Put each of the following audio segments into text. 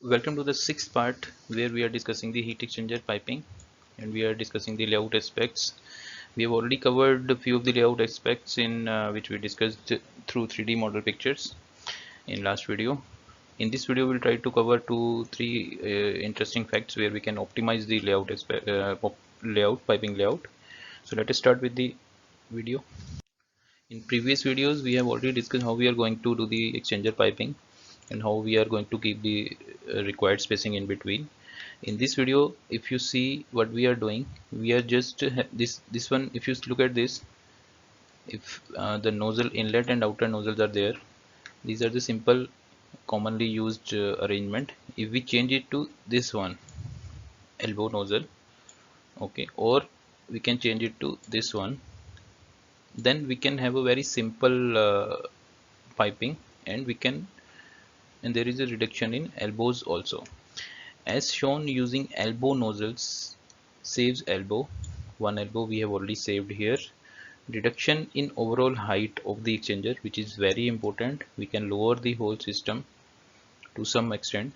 Welcome to the sixth part where we are discussing the heat exchanger piping and we are discussing the layout aspects. We have already covered a few of the layout aspects in which we discussed through 3D model pictures in last video. In this video, we'll try to cover three interesting facts where we can optimize the layout aspect, piping layout. So let us start with the video. In previous videos, we have already discussed how we are going to do the exchanger piping and how we are going to keep the required spacing in between. In this video, if you see what we are doing, we are just this one. If you look at this, if the nozzle inlet and outer nozzles are there, these are the simple commonly used arrangement. If we change it to this one, elbow nozzle, okay, or we can change it to this one, then we can have a very simple piping, and we can, and there is a reduction in elbows also. As shown, using elbow nozzles saves elbow. One elbow we have already saved here. Reduction in overall height of the exchanger, which is very important. We can lower the whole system to some extent,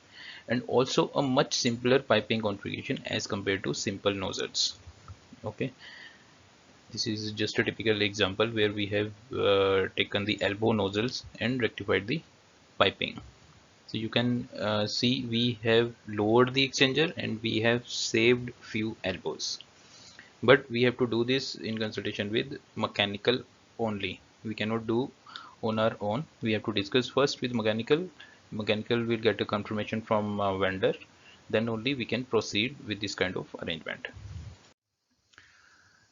and also a much simpler piping configuration as compared to simple nozzles. Okay, this is just a typical example where we have taken the elbow nozzles and rectified the piping. So you can see we have lowered the exchanger and we have saved few elbows. But we have to do this in consultation with mechanical only. We cannot do on our own. We have to discuss first with mechanical. Mechanical will get a confirmation from vendor. Then only we can proceed with this kind of arrangement.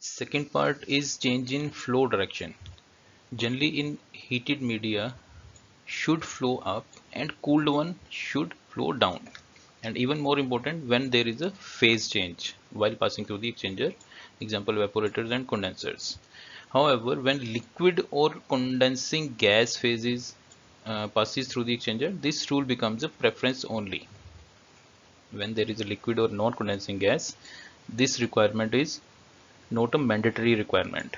Second part is change in flow direction. Generally in heated media should flow up and cooled one should flow down. And even more important, when there is a phase change while passing through the exchanger, example evaporators and condensers. However, when liquid or condensing gas phases passes through the exchanger, this rule becomes a preference only. When there is a liquid or non-condensing gas, this requirement is not a mandatory requirement.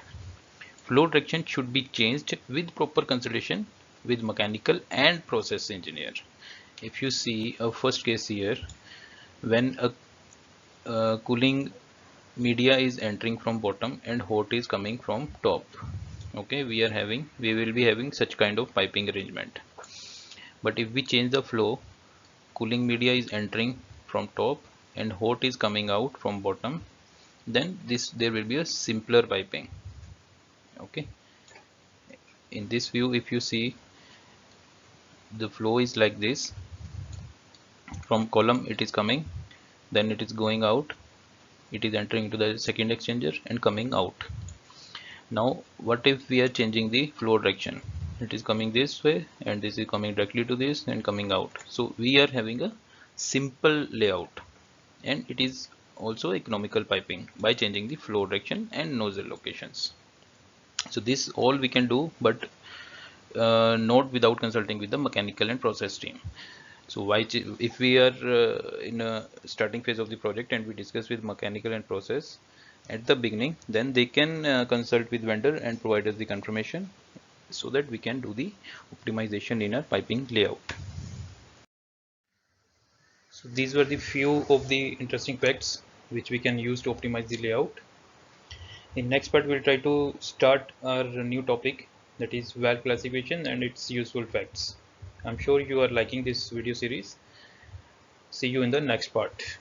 Flow direction should be changed with proper consultation with mechanical and process engineer. If you see a first case here, when a cooling media is entering from bottom and hot is coming from top, okay, we will be having such kind of piping arrangement. But if we change the flow, cooling media is entering from top and hot is coming out from bottom, then there will be a simpler piping. Okay, in this view, if you see, the flow is like this. From column it is coming, then it is going out, it is entering into the second exchanger and coming out. Now what if we are changing the flow direction? It is coming this way and this is coming directly to this and coming out. So we are having a simple layout, and it is also economical piping by changing the flow direction and nozzle locations. So this all we can do, but not without consulting with the mechanical and process team. So if we are in a starting phase of the project and we discuss with mechanical and process at the beginning, then they can consult with vendor and provide us the confirmation so that we can do the optimization in our piping layout. So these were the few of the interesting facts which we can use to optimize the layout. In next part, we'll try to start our new topic, that is valve classification and its useful facts. I'm sure you are liking this video series. See you in the next part.